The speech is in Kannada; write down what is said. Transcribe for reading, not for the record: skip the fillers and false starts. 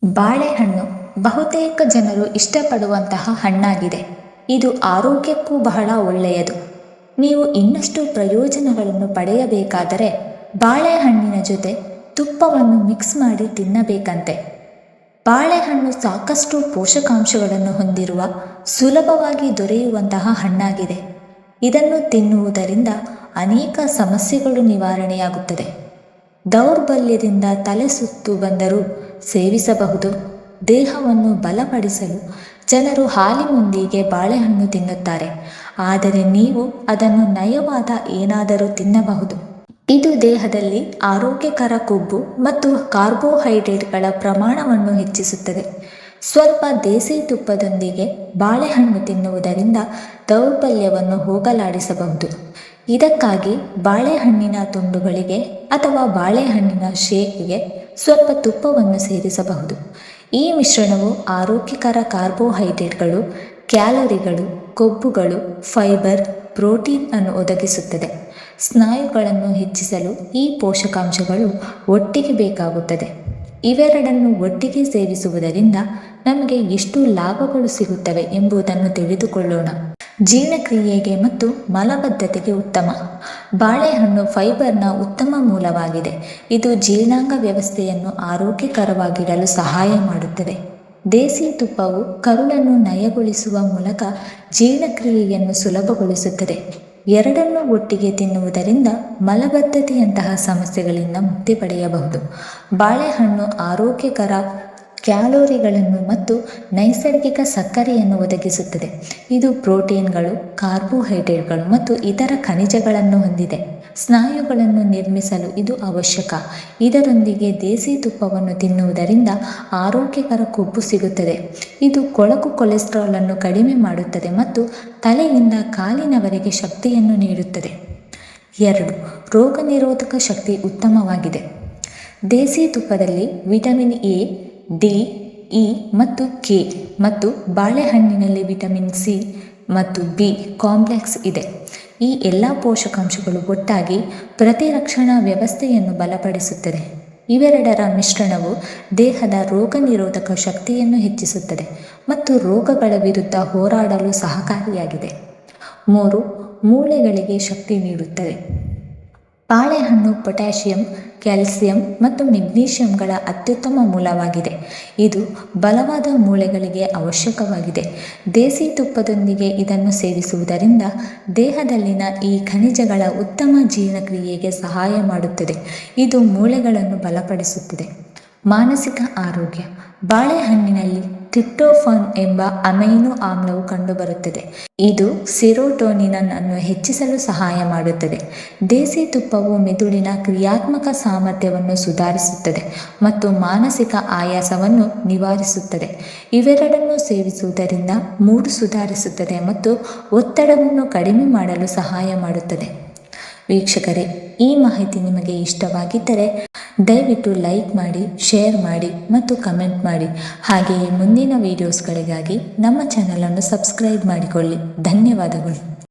ಬಾಳೆಹಣ್ಣು ಬಹುತೇಕ ಜನರು ಇಷ್ಟಪಡುವಂತಹ ಹಣ್ಣಾಗಿದೆ. ಇದು ಆರೋಗ್ಯಕ್ಕೂ ಬಹಳ ಒಳ್ಳೆಯದು. ನೀವು ಇನ್ನಷ್ಟು ಪ್ರಯೋಜನಗಳನ್ನು ಪಡೆಯಬೇಕಾದರೆ ಬಾಳೆಹಣ್ಣಿನ ಜೊತೆ ತುಪ್ಪವನ್ನು ಮಿಕ್ಸ್ ಮಾಡಿ ತಿನ್ನಬೇಕಂತೆ. ಬಾಳೆಹಣ್ಣು ಸಾಕಷ್ಟು ಪೋಷಕಾಂಶಗಳನ್ನು ಹೊಂದಿರುವ ಸುಲಭವಾಗಿ ದೊರೆಯುವಂತಹ ಹಣ್ಣಾಗಿದೆ. ಇದನ್ನು ತಿನ್ನುವುದರಿಂದ ಅನೇಕ ಸಮಸ್ಯೆಗಳು ನಿವಾರಣೆಯಾಗುತ್ತದೆ. ದೌರ್ಬಲ್ಯದಿಂದ ತಲೆ ಸುತ್ತು ಬಂದರೂ ಸೇವಿಸಬಹುದು. ದೇಹವನ್ನು ಬಲಪಡಿಸಲು ಜನರು ಹಾಲಿನೊಂದಿಗೆ ಬಾಳೆಹಣ್ಣು ತಿನ್ನುತ್ತಾರೆ, ಆದರೆ ನೀವು ಅದನ್ನು ನಯವಾದ ಏನಾದರೂ ತಿನ್ನಬಹುದು. ಇದು ದೇಹದಲ್ಲಿ ಆರೋಗ್ಯಕರ ಕೊಬ್ಬು ಮತ್ತು ಕಾರ್ಬೋಹೈಡ್ರೇಟ್ಗಳ ಪ್ರಮಾಣವನ್ನು ಹೆಚ್ಚಿಸುತ್ತದೆ. ಸ್ವಲ್ಪ ದೇಸಿ ತುಪ್ಪದೊಂದಿಗೆ ಬಾಳೆಹಣ್ಣು ತಿನ್ನುವುದರಿಂದ ದೌರ್ಬಲ್ಯವನ್ನು ಹೋಗಲಾಡಿಸಬಹುದು. ಇದಕ್ಕಾಗಿ ಬಾಳೆಹಣ್ಣಿನ ತುಂಡುಗಳಿಗೆ ಅಥವಾ ಬಾಳೆಹಣ್ಣಿನ ಶೇಕ್ಗೆ ಸ್ವಲ್ಪ ತುಪ್ಪವನ್ನು ಸೇರಿಸಬಹುದು. ಈ ಮಿಶ್ರಣವು ಆರೋಗ್ಯಕರ ಕಾರ್ಬೋಹೈಡ್ರೇಟ್ಗಳು, ಕ್ಯಾಲೋರಿಗಳು, ಕೊಬ್ಬುಗಳು, ಫೈಬರ್, ಪ್ರೋಟೀನ್ ಅನ್ನು ಒದಗಿಸುತ್ತದೆ. ಸ್ನಾಯುಗಳನ್ನು ಹೆಚ್ಚಿಸಲು ಈ ಪೋಷಕಾಂಶಗಳು ಒಟ್ಟಿಗೆ ಬೇಕಾಗುತ್ತದೆ. ಇವೆರಡನ್ನು ಒಟ್ಟಿಗೆ ಸೇವಿಸುವುದರಿಂದ ನಮಗೆ ಎಷ್ಟು ಲಾಭಗಳು ಸಿಗುತ್ತವೆ ಎಂಬುದನ್ನು ತಿಳಿದುಕೊಳ್ಳೋಣ. ಜೀರ್ಣಕ್ರಿಯೆಗೆ ಮತ್ತು ಮಲಬದ್ಧತೆಗೆ ಉತ್ತಮ. ಬಾಳೆಹಣ್ಣು ಫೈಬರ್ನ ಉತ್ತಮ ಮೂಲವಾಗಿದೆ. ಇದು ಜೀರ್ಣಾಂಗ ವ್ಯವಸ್ಥೆಯನ್ನು ಆರೋಗ್ಯಕರವಾಗಿಡಲು ಸಹಾಯ ಮಾಡುತ್ತದೆ. ದೇಸಿ ತುಪ್ಪವು ಕರುಳನ್ನು ನಯಗೊಳಿಸುವ ಮೂಲಕ ಜೀರ್ಣಕ್ರಿಯೆಯನ್ನು ಸುಲಭಗೊಳಿಸುತ್ತದೆ. ಎರಡನ್ನೂ ಒಟ್ಟಿಗೆ ತಿನ್ನುವುದರಿಂದ ಮಲಬದ್ಧತೆಯಂತಹ ಸಮಸ್ಯೆಗಳಿಂದ ಮುಕ್ತಿ ಪಡೆಯಬಹುದು. ಬಾಳೆಹಣ್ಣು ಆರೋಗ್ಯಕರ ಕ್ಯಾಲೋರಿಗಳನ್ನು ಮತ್ತು ನೈಸರ್ಗಿಕ ಸಕ್ಕರೆಯನ್ನು ಒದಗಿಸುತ್ತದೆ. ಇದು ಪ್ರೋಟೀನ್ಗಳು, ಕಾರ್ಬೋಹೈಡ್ರೇಟ್ಗಳು ಮತ್ತು ಇತರ ಖನಿಜಗಳನ್ನು ಹೊಂದಿದೆ. ಸ್ನಾಯುಗಳನ್ನು ನಿರ್ಮಿಸಲು ಇದು ಅವಶ್ಯಕ. ಇದರೊಂದಿಗೆ ದೇಸಿ ತುಪ್ಪವನ್ನು ತಿನ್ನುವುದರಿಂದ ಆರೋಗ್ಯಕರ ಕೊಬ್ಬು ಸಿಗುತ್ತದೆ. ಇದು ಕೊಳಕು ಕೊಲೆಸ್ಟ್ರಾಲ್ ಅನ್ನು ಕಡಿಮೆ ಮಾಡುತ್ತದೆ ಮತ್ತು ತಲೆಯಿಂದ ಕಾಲಿನವರೆಗೆ ಶಕ್ತಿಯನ್ನು ನೀಡುತ್ತದೆ. 2. ರೋಗ ನಿರೋಧಕ ಶಕ್ತಿ ಉತ್ತಮವಾಗಿದೆ. ದೇಸಿ ತುಪ್ಪದಲ್ಲಿ ವಿಟಮಿನ್ ಎ, ಡಿ, ಇ ಮತ್ತು ಕೆ ಮತ್ತು ಬಾಳೆಹಣ್ಣಿನಲ್ಲಿ ವಿಟಮಿನ್ ಸಿ ಮತ್ತು ಬಿ ಕಾಂಪ್ಲೆಕ್ಸ್ ಇದೆ. ಈ ಎಲ್ಲ ಪೋಷಕಾಂಶಗಳು ಒಟ್ಟಾಗಿ ಪ್ರತಿರಕ್ಷಣಾ ವ್ಯವಸ್ಥೆಯನ್ನು ಬಲಪಡಿಸುತ್ತದೆ. ಇವೆರಡರ ಮಿಶ್ರಣವು ದೇಹದ ರೋಗ ನಿರೋಧಕ ಶಕ್ತಿಯನ್ನು ಹೆಚ್ಚಿಸುತ್ತದೆ ಮತ್ತು ರೋಗಗಳ ವಿರುದ್ಧ ಹೋರಾಡಲು ಸಹಕಾರಿಯಾಗಿದೆ. 3. ಮೂಳೆಗಳಿಗೆ ಶಕ್ತಿ ನೀಡುತ್ತದೆ. ಬಾಳೆಹಣ್ಣು ಪೊಟ್ಯಾಷಿಯಂ, ಕ್ಯಾಲ್ಸಿಯಂ ಮತ್ತು ಮೆಗ್ನೀಷಿಯಂಗಳ ಅತ್ಯುತ್ತಮ ಮೂಲವಾಗಿದೆ. ಇದು ಬಲವಾದ ಮೂಳೆಗಳಿಗೆ ಅವಶ್ಯಕವಾಗಿದೆ. ದೇಸಿ ತುಪ್ಪದೊಂದಿಗೆ ಇದನ್ನು ಸೇವಿಸುವುದರಿಂದ ದೇಹದಲ್ಲಿನ ಈ ಖನಿಜಗಳ ಉತ್ತಮ ಜೀರ್ಣಕ್ರಿಯೆಗೆ ಸಹಾಯ ಮಾಡುತ್ತದೆ. ಇದು ಮೂಳೆಗಳನ್ನು ಬಲಪಡಿಸುತ್ತದೆ. ಮಾನಸಿಕ ಆರೋಗ್ಯ. ಬಾಳೆಹಣ್ಣಿನಲ್ಲಿ ಟ್ರಿಪ್ಟೋಫಾನ್ ಎಂಬ ಅಮೈನೋ ಆಮ್ಲವು ಕಂಡುಬರುತ್ತದೆ. ಇದು ಸೆರೋಟೋನಿನ್ ಅನ್ನು ಹೆಚ್ಚಿಸಲು ಸಹಾಯ ಮಾಡುತ್ತದೆ. ದೇಸಿ ತುಪ್ಪವು ಮೆದುಳಿನ ಕ್ರಿಯಾತ್ಮಕ ಸಾಮರ್ಥ್ಯವನ್ನು ಸುಧಾರಿಸುತ್ತದೆ ಮತ್ತು ಮಾನಸಿಕ ಆಯಾಸವನ್ನು ನಿವಾರಿಸುತ್ತದೆ. ಇವೆರಡನ್ನು ಸೇವಿಸುವುದರಿಂದ ಮೂಡ್ ಸುಧಾರಿಸುತ್ತದೆ ಮತ್ತು ಒತ್ತಡವನ್ನು ಕಡಿಮೆ ಮಾಡಲು ಸಹಾಯ ಮಾಡುತ್ತದೆ. ವೀಕ್ಷಕರೇ, ಈ ಮಾಹಿತಿ ನಿಮಗೆ ಇಷ್ಟವಾಗಿದ್ದರೆ ದಯವಿಟ್ಟು ಲೈಕ್ ಮಾಡಿ, ಶೇರ್ ಮಾಡಿ ಮತ್ತು ಕಮೆಂಟ್ ಮಾಡಿ. ಹಾಗೆಯೇ ಮುಂದಿನ ವಿಡಿಯೋಸ್ಗಳಿಗಾಗಿ ನಮ್ಮ ಚಾನಲನ್ನು ಸಬ್ಸ್ಕ್ರೈಬ್ ಮಾಡಿಕೊಳ್ಳಿ. ಧನ್ಯವಾದಗಳು.